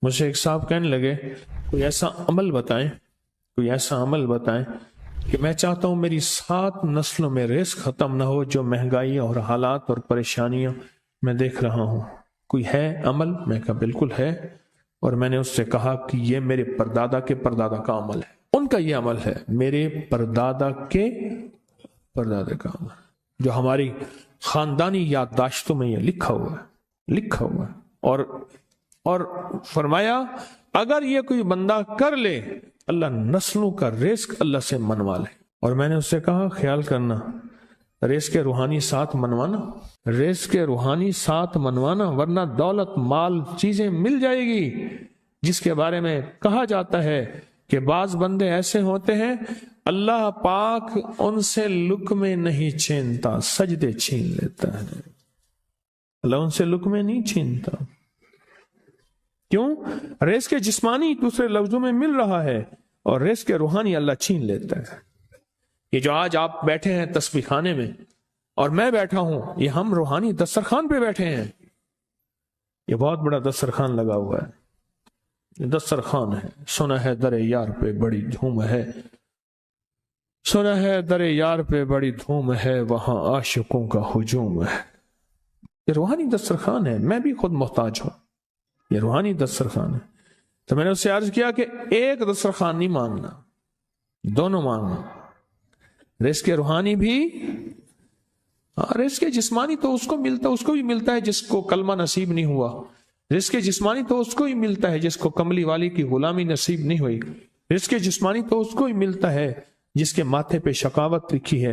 مجھے ایک صاحب کہنے لگے کوئی ایسا عمل بتائیں کہ میں چاہتا ہوں میری 7 نسلوں میں رزق ختم نہ ہو، جو مہنگائی اور حالات اور پریشانیاں میں دیکھ رہا ہوں، کوئی ہے عمل؟ میں کہا بالکل ہے، اور میں نے اس سے کہا کہ یہ میرے پردادا کے پردادا کا عمل ہے، ان کا یہ عمل ہے، میرے پردادا کے پردادا کا عمل، جو ہماری خاندانی یادداشتوں میں یہ لکھا ہوا ہے، اور فرمایا اگر یہ کوئی بندہ کر لے اللہ نسلوں کا رزق اللہ سے منوا لے۔ اور میں نے اس سے کہا خیال کرنا، رزق روحانی ساتھ منوانا، ورنہ دولت مال چیزیں مل جائے گی، جس کے بارے میں کہا جاتا ہے کہ بعض بندے ایسے ہوتے ہیں اللہ پاک ان سے لقمے نہیں چھینتا، سجدے چھین لیتا ہے، اللہ ان سے لقمے نہیں چھینتا۔ کیوں؟ رزق جسمانی دوسرے لفظوں میں مل رہا ہے، اور رزق روحانی اللہ چھین لیتا ہے۔ یہ جو آج آپ بیٹھے ہیں تسبیح خانے میں اور میں بیٹھا ہوں، یہ ہم روحانی دسترخوان پہ بیٹھے ہیں، یہ بہت بڑا دسترخوان لگا ہوا ہے، یہ دسترخوان ہے۔ سنا ہے در یار پہ بڑی دھوم ہے، سنا ہے در یار پہ بڑی دھوم ہے، وہاں عاشقوں کا ہجوم ہے۔ یہ روحانی دسترخوان ہے، میں بھی خود محتاج ہوں، یہ روحانی دسترخوان ہے۔ تو میں نے اس سے عرض کیا کہ ایک دسترخوان نہیں مانگنا، دونوں مانگنا، رزق روحانی بھی، رزق جسمانی تو اس کو بھی ملتا ہے جس کو کلمہ نصیب نہیں ہوا، رزق جسمانی تو اس کو ہی ملتا ہے جس کو کملی والی کی غلامی نصیب نہیں ہوئی، رزق جسمانی تو اس کو ہی ملتا ہے جس کے ماتھے پہ شقاوت لکھی ہے،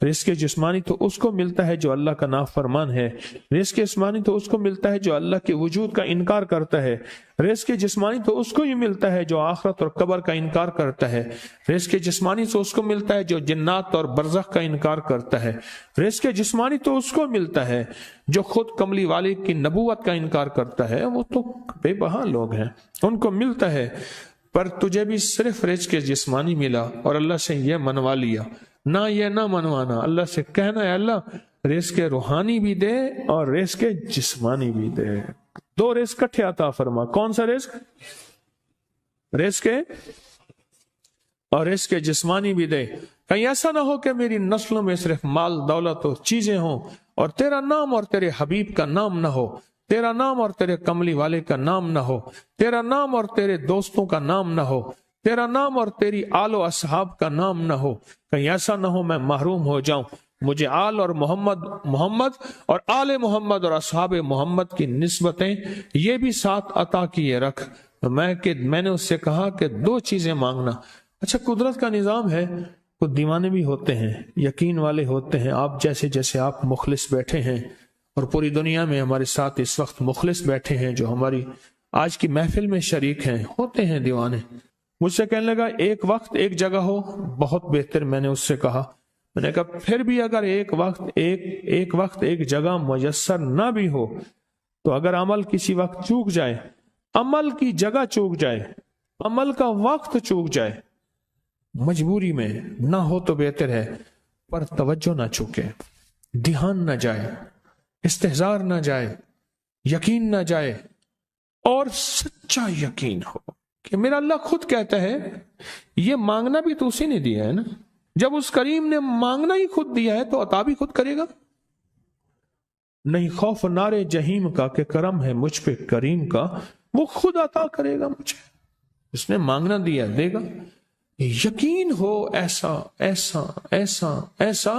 رزق جسمانی تو اس کو ملتا ہے جو اللہ کا نافرمان ہے، رزق جسمانی تو اس کو ملتا ہے جو اللہ کے وجود کا انکار کرتا ہے، رزق جسمانی تو اس کو ہی ملتا ہے جو آخرت اور قبر کا انکار کرتا ہے، رزق جسمانی تو اس کو ملتا ہے جو جنات اور برزخ کا انکار کرتا ہے، رزق جسمانی تو اس کو ملتا ہے جو خود کملی والے کی نبوت کا انکار کرتا ہے، وہ تو بے بہا لوگ ہیں، ان کو ملتا ہے۔ پر تجھے بھی صرف رزق جسمانی ملا اور اللہ سے یہ منوا لیا، نہ یہ نہ منوانا، اللہ سے کہنا ہے اللہ رزق روحانی بھی دے اور رزق جسمانی بھی دے، 2 رزق کٹھے عطا فرما۔ کون سا رزق؟ رزق اور رزق جسمانی بھی دے۔ کہیں ایسا نہ ہو کہ میری نسلوں میں صرف مال دولت اور چیزیں ہوں اور تیرا نام اور تیرے حبیب کا نام نہ ہو، تیرا نام اور تیرے کملی والے کا نام نہ ہو، تیرا نام اور تیرے دوستوں کا نام نہ ہو، تیرا نام اور تیری آل و اصحاب کا نام نہ ہو، کہیں ایسا نہ ہو میں محروم ہو جاؤں۔ مجھے آل اور محمد اور آل محمد اور اصحاب محمد کی نسبتیں یہ بھی ساتھ عطا کیے رکھ۔ میں نے اس سے کہا کہ 2 چیزیں مانگنا۔ اچھا قدرت کا نظام ہے، کچھ دیوانے بھی ہوتے ہیں، یقین والے ہوتے ہیں، آپ جیسے آپ مخلص بیٹھے ہیں، اور پوری دنیا میں ہمارے ساتھ اس وقت مخلص بیٹھے ہیں جو ہماری آج کی محفل میں شریک ہیں، ہوتے ہیں دیوانے۔ مجھ سے کہنے لگا ایک وقت ایک جگہ ہو بہت بہتر۔ میں نے اس سے کہا، میں نے کہا پھر بھی اگر ایک وقت ایک جگہ میسر نہ بھی ہو تو اگر عمل کسی وقت چوک جائے، عمل کی جگہ چوک جائے، عمل کا وقت چوک جائے، مجبوری میں نہ ہو تو بہتر ہے، پر توجہ نہ چوکے، دھیان نہ جائے، استحضار نہ جائے، یقین نہ جائے، اور سچا یقین ہو کہ میرا اللہ خود کہتا ہے یہ مانگنا بھی تو اسی نے دیا ہے نا، جب اس کریم نے مانگنا ہی خود دیا ہے تو عطا بھی خود کرے گا۔ نہیں خوف نارے جہیم کا کہ کرم ہے مجھ پہ کریم کا، وہ خود عطا کرے گا مجھے، اس نے مانگنا دیا دے گا۔ یقین ہو ایسا ایسا ایسا ایسا،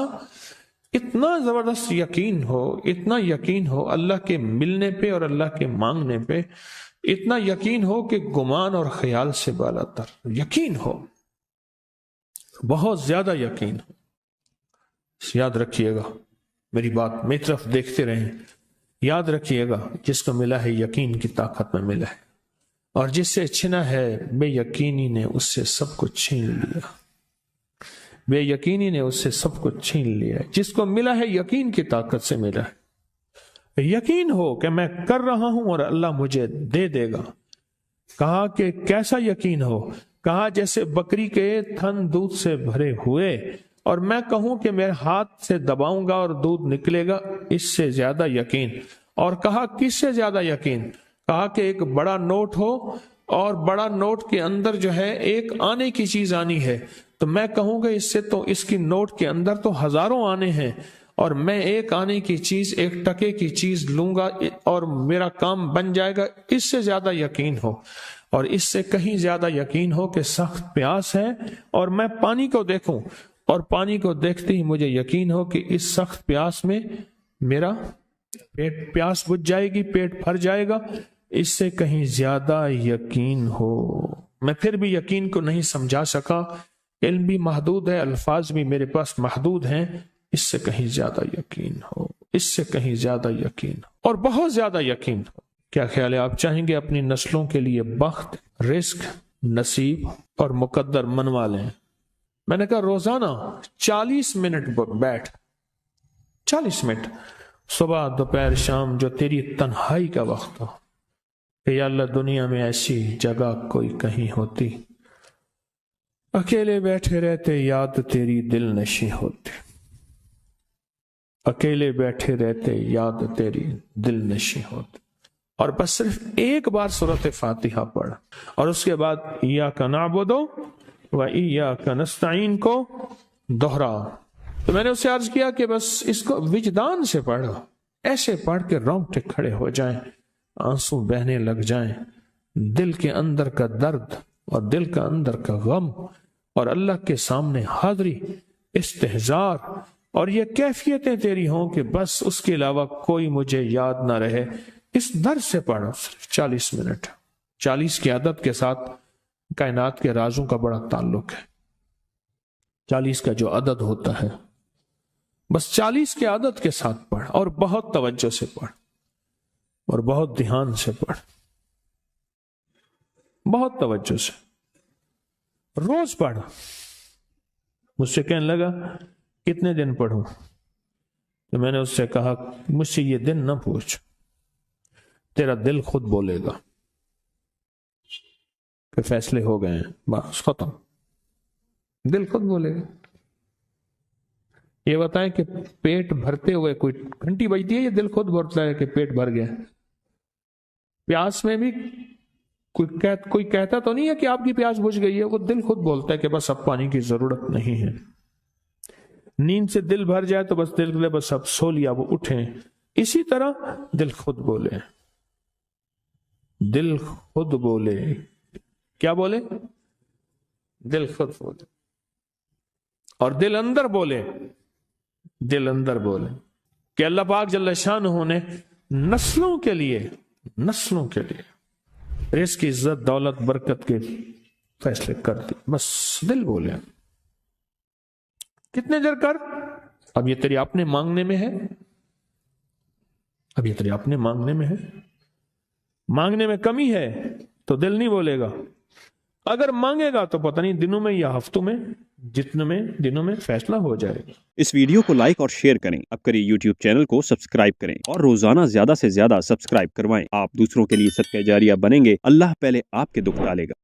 اتنا زبردست یقین ہو، اتنا یقین ہو اللہ کے ملنے پہ اور اللہ کے مانگنے پہ، اتنا یقین ہو کہ گمان اور خیال سے بالا تر یقین ہو، بہت زیادہ یقین ہو۔ یاد رکھیے گا میری بات، میری طرف دیکھتے رہیں، یاد رکھیے گا جس کو ملا ہے یقین کی طاقت میں ملا ہے، اور جس سے چھنا ہے بے یقینی نے اس سے سب کچھ چھین لیا، بے یقینی نے اس سے سب کچھ چھین لیا۔ جس کو ملا ہے یقین کی طاقت سے ملا ہے، یقین ہو کہ میں کر رہا ہوں اور اللہ مجھے دے دے گا۔ کہا کہ کیسا یقین ہو؟ کہا جیسے بکری کے تھن دودھ سے بھرے ہوئے اور میں کہوں کہ میرے ہاتھ سے دباؤں گا اور دودھ نکلے گا، اس سے زیادہ یقین۔ اور کہا کس سے زیادہ یقین؟ کہا کہ ایک بڑا نوٹ ہو اور بڑا نوٹ کے اندر جو ہے ایک آنے کی چیز آنی ہے، تو میں کہوں گا اس سے تو اس کی نوٹ کے اندر تو ہزاروں آنے ہیں، اور میں ایک آنے کی چیز، ایک ٹکے کی چیز لوں گا اور میرا کام بن جائے گا۔ اس سے زیادہ یقین ہو، اور اس سے کہیں زیادہ یقین ہو کہ سخت پیاس ہے اور میں پانی کو دیکھوں، اور پانی کو دیکھتے ہی مجھے یقین ہو کہ اس سخت پیاس میں میرا پیاس بجھ جائے گی، پیٹ بھر جائے گا، اس سے کہیں زیادہ یقین ہو۔ میں پھر بھی یقین کو نہیں سمجھا سکا، علم بھی محدود ہے، الفاظ بھی میرے پاس محدود ہیں، اس سے کہیں زیادہ یقین ہو، اس سے کہیں زیادہ یقین ہو، اور بہت زیادہ یقین ہو۔ کیا خیال ہے؟ آپ چاہیں گے اپنی نسلوں کے لیے بخت، رزق، نصیب اور مقدر منوا لیں؟ میں نے کہا روزانہ 40 منٹ بیٹھ، 40 منٹ صبح دوپہر شام، جو تیری تنہائی کا وقت ہو، کہ یا اللہ دنیا میں ایسی جگہ کوئی کہیں ہوتی، اکیلے بیٹھے رہتے یاد تیری دل نشیں ہوتی، اکیلے بیٹھے رہتے یاد تیری دل نشیں ہوتی، اور بس صرف ایک بار سورۃ فاتحہ پڑھ، اور اس کے بعد ایاک نعبد و ایاک نستعین کو دوہرا۔ تو میں نے اس سے عرض کیا کہ بس اس کو وجدان سے پڑھو، ایسے پڑھ کے رونگٹے کھڑے ہو جائیں، آنسو بہنے لگ جائیں، دل کے اندر کا درد اور دل کا اندر کا غم اور اللہ کے سامنے حاضری، استحضار، اور یہ کیفیتیں تیری ہوں کہ بس اس کے علاوہ کوئی مجھے یاد نہ رہے۔ اس درد سے پڑھو صرف 40 منٹ۔ 40 کی عدد کے ساتھ کائنات کے رازوں کا بڑا تعلق ہے۔ 40 کا جو عدد ہوتا ہے، بس 40 کے عدد کے ساتھ پڑھ، اور بہت توجہ سے پڑھ، اور بہت دھیان سے پڑھ، بہت توجہ سے روز پڑھ۔ مجھ سے کہنے لگا کتنے دن پڑھوں؟ تو میں نے اس سے کہا مجھ سے یہ دن نہ پوچھ، تیرا دل خود بولے گا کہ فیصلے ہو گئے ہیں، بس ختم، دل خود بولے گا۔ یہ بتائیں کہ پیٹ بھرتے ہوئے کوئی گھنٹی بجتی ہے، یہ دل خود بولتا ہے کہ پیٹ بھر گیا۔ پیاس میں بھی کوئی کہتا تو نہیں ہے کہ آپ کی پیاس بجھ گئی ہے، وہ دل خود بولتا ہے کہ بس اب پانی کی ضرورت نہیں ہے۔ نیند سے دل بھر جائے تو بس دل کے بس اب سو لیا، وہ اٹھیں۔ اسی طرح دل خود بولے، دل خود بولے، کیا بولے؟ دل خود بولے، اور دل اندر بولے، دل اندر بولے کہ اللہ پاک جل شانہ نے نسلوں کے لیے رزق، عزت، دولت، برکت کے فیصلے کر دی، بس دل بولے۔ کتنے دیر کر، اب یہ تیری اپنے مانگنے میں ہے، اب یہ تیری اپنے مانگنے میں ہے، مانگنے میں کمی ہے تو دل نہیں بولے گا، اگر مانگے گا تو پتہ نہیں دنوں میں یا ہفتوں میں، جتنے میں دنوں میں فیصلہ ہو جائے گا۔ اس ویڈیو کو لائک اور شیئر کریں، اب کریں یوٹیوب چینل کو سبسکرائب کریں، اور روزانہ زیادہ سے زیادہ سبسکرائب کروائیں۔ آپ دوسروں کے لیے صدقہ جاریہ بنیں گے، اللہ پہلے آپ کے دکھ ٹالے گا۔